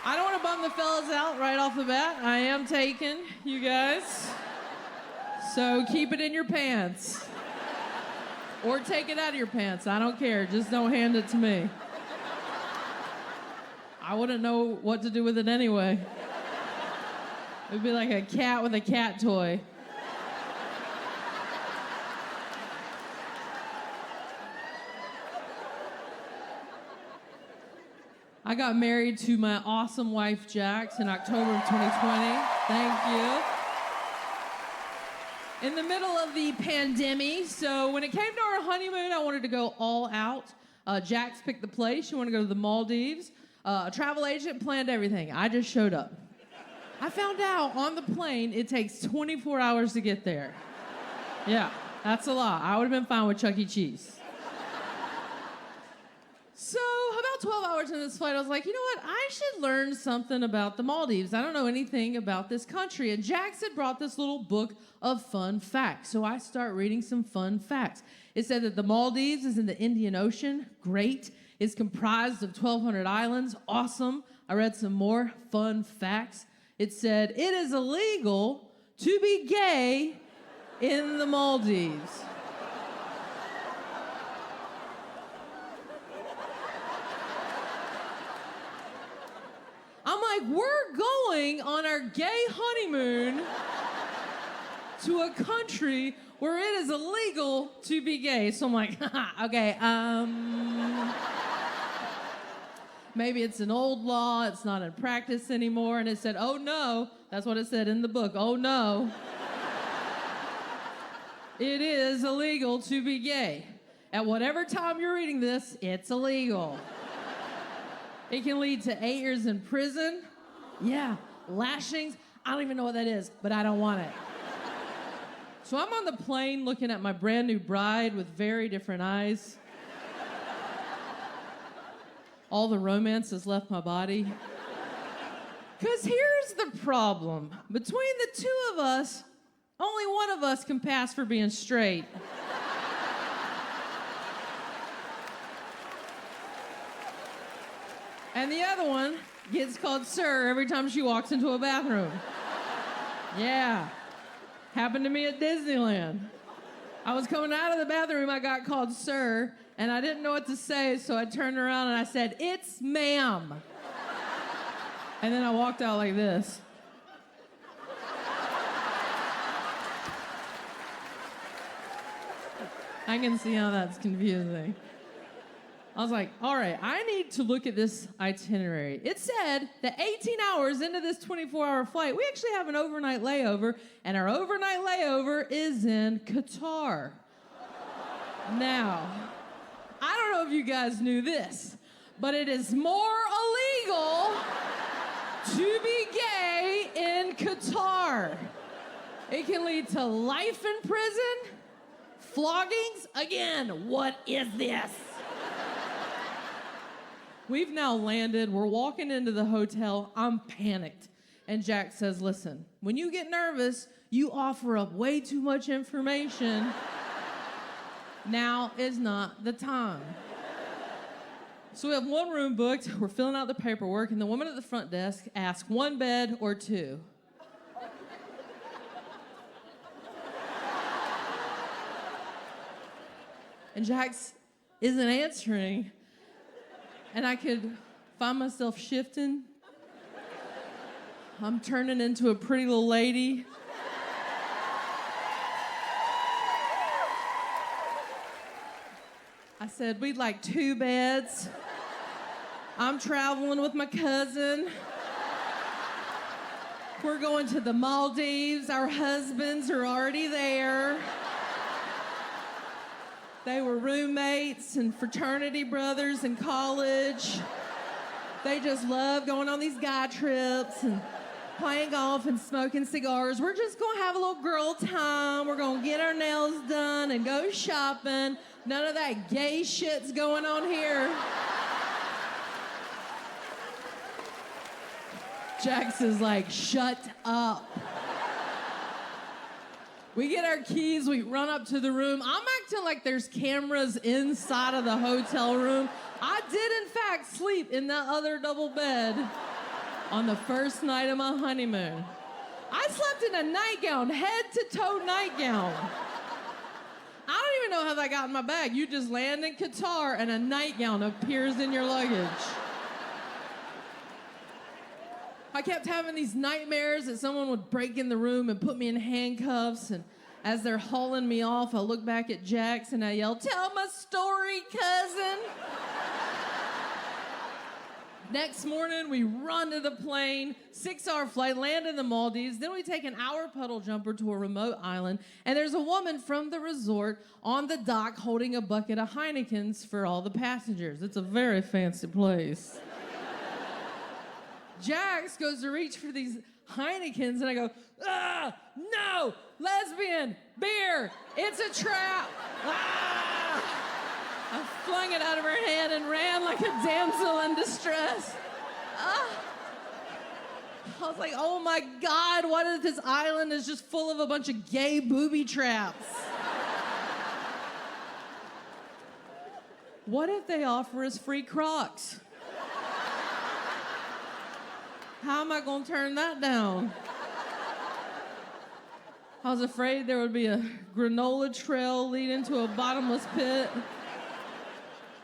I don't want to bum the fellas out right off the bat. I am taken, you guys. So keep it in your pants. Or take it out of your pants. I don't care. Just don't hand it to me. I wouldn't know what to do with it anyway. It'd be like a cat with a cat toy. I got married to my awesome wife, Jax, in October of 2020. Thank you. In the middle of the pandemic, so when it came to our honeymoon, I wanted to go all out. Jax picked the place. She wanted to go to the Maldives. A travel agent planned everything. I just showed up. I found out on the plane it takes 24 hours to get there. Yeah, that's a lot. I would have been fine with Chuck E. Cheese. So about 12 hours in this flight, I was like, you know what? I should learn something about the Maldives. I don't know anything about this country. And Jax had brought this little book of fun facts. So I start reading some fun facts. It said that the Maldives is in the Indian Ocean. Great. It's comprised of 1,200 islands. Awesome. I read some more fun facts. It said, it is illegal to be gay in the Maldives. I'm like, we're going on our gay honeymoon to a country where it is illegal to be gay. So I'm like, okay, maybe it's an old law, it's not in practice anymore. And it said, oh no, that's what it said in the book, oh no. It is illegal to be gay. At whatever time you're reading this, it's illegal. It can lead to 8 years in prison. Yeah, lashings. I don't even know what that is, but I don't want it. So I'm on the plane looking at my brand new bride with very different eyes. All the romance has left my body. Because here's the problem. Between the two of us, only one of us can pass for being straight. And the other one gets called sir every time she walks into a bathroom. Yeah. Happened to me at Disneyland. I was coming out of the bathroom, I got called sir, and I didn't know what to say, so I turned around and I said, it's ma'am. And then I walked out like this. I can see how that's confusing. I was like, all right, I need to look at this itinerary. It said that 18 hours into this 24-hour flight, we actually have an overnight layover, and our overnight layover is in Qatar. Now, I don't know if you guys knew this, but it is more illegal to be gay in Qatar. It can lead to life in prison, floggings. Again, what is this? We've now landed. We're walking into the hotel. I'm panicked. And Jack says, listen, when you get nervous, you offer up way too much information. Now is not the time. So we have one room booked. We're filling out the paperwork, and the woman at the front desk asks, 1 bed or 2? And Jax isn't answering. And I could find myself shifting. I'm turning into a pretty little lady. I said, we'd like 2 beds. I'm traveling with my cousin. We're going to the Maldives. Our husbands are already there. They were roommates and fraternity brothers in college. They just love going on these guy trips and playing golf and smoking cigars. We're just gonna have a little girl time. We're gonna get our nails done and go shopping. None of that gay shit's going on here. Jax is like, shut up. We get our keys, we run up to the room. I'm acting like there's cameras inside of the hotel room. I did, in fact, sleep in that other double bed. on the first night of my honeymoon. I slept in a nightgown, head-to-toe nightgown. I don't even know how that got in my bag. You just land in Qatar and a nightgown appears in your luggage. I kept having these nightmares that someone would break in the room and put me in handcuffs, and as they're hauling me off, I look back at Jax and I yell, "Tell my story, cousin." Next morning, we run to the plane, 6-hour flight, land in the Maldives. Then we take an hour puddle jumper to a remote island, and there's a woman from the resort on the dock holding a bucket of Heinekens for all the passengers. It's a very fancy place. Jax goes to reach for these Heinekens, and I go, "Ah, no, lesbian, beer, it's a trap." Ah! I flung it out of her hand and ran like a damsel in distress. Ah. I was like, oh my God, what if this island is just full of a bunch of gay booby traps? What if they offer us free Crocs? How am I gonna turn that down? I was afraid there would be a granola trail leading to a bottomless pit.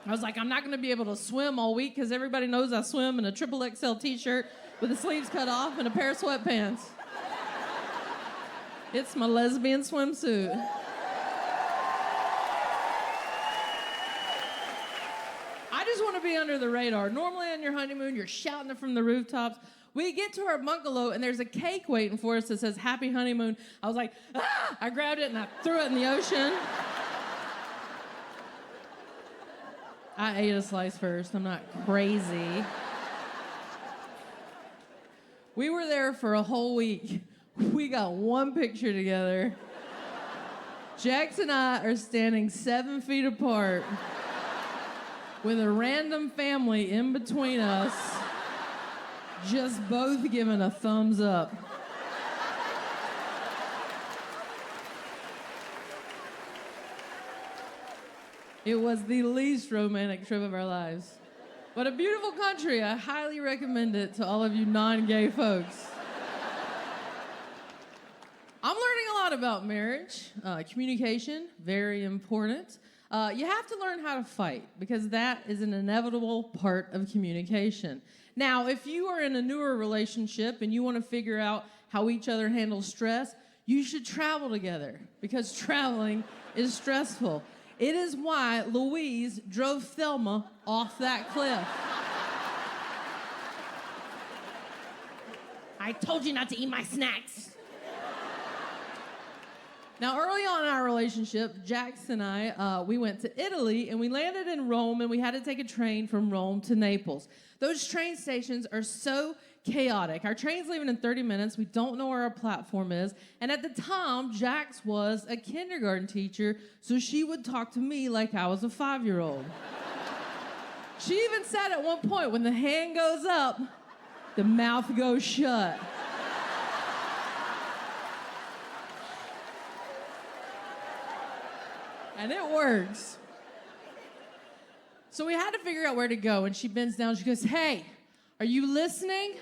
I was like, I'm not gonna be able to swim all week because everybody knows I swim in a XXL t-shirt with the sleeves cut off and a pair of sweatpants. It's my lesbian swimsuit. I just want to be under the radar. Normally on your honeymoon, you're shouting it from the rooftops. We get to our bungalow and there's a cake waiting for us that says "Happy Honeymoon." I was like, ah! I grabbed it and I threw it in the ocean. I ate a slice first. I'm not crazy. We were there for a whole week. We got one picture together. Jax and I are standing 7 feet apart with a random family in between us, just both giving a thumbs up. It was the least romantic trip of our lives. But a beautiful country. I highly recommend it to all of you non-gay folks. I'm learning a lot about marriage. Communication, very important. You have to learn how to fight because that is an inevitable part of communication. Now, if you are in a newer relationship and you want to figure out how each other handles stress, you should travel together because traveling is stressful. It is why Louise drove Thelma off that cliff. I told you not to eat my snacks. Now, early on in our relationship, Jax and I, we went to Italy, and we landed in Rome, and we had to take a train from Rome to Naples. Those train stations are so chaotic. Our train's leaving in 30 minutes. We don't know where our platform is. And at the time, Jax was a kindergarten teacher, so she would talk to me like I was a 5-year-old. She even said at one point, when the hand goes up, the mouth goes shut. And it works. So we had to figure out where to go, and she bends down, she goes, "Hey, are you listening?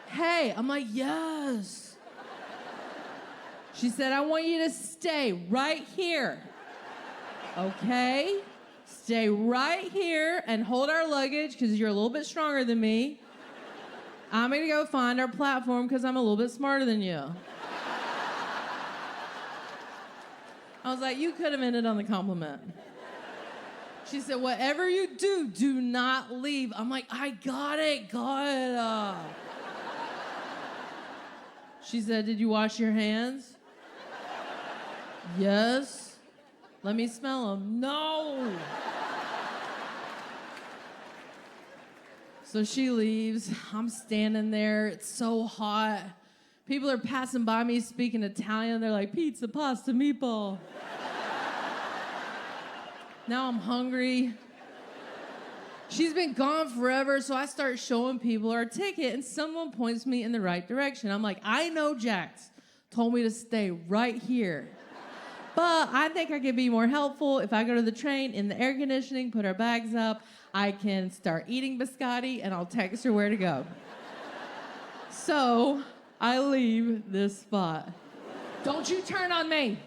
Hey." I'm like, "Yes." She said, "I want you to stay right here." Okay, stay right here and hold our luggage because you're a little bit stronger than me. I'm gonna go find our platform because I'm a little bit smarter than you. I was like, you could have ended on the compliment. She said, "Whatever you do, do not leave." I'm like, I got it. She said, "Did you wash your hands?" "Yes." "Let me smell them." "No." So she leaves. I'm standing there. It's so hot. People are passing by me speaking Italian. They're like, "Pizza, pasta, meatball." Now I'm hungry. She's been gone forever, so I start showing people our ticket, and someone points me in the right direction. I'm like, I know Jax told me to stay right here. But I think I could be more helpful if I go to the train in the air conditioning, put our bags up. I can start eating biscotti and I'll text her where to go. So I leave this spot. Don't you turn on me.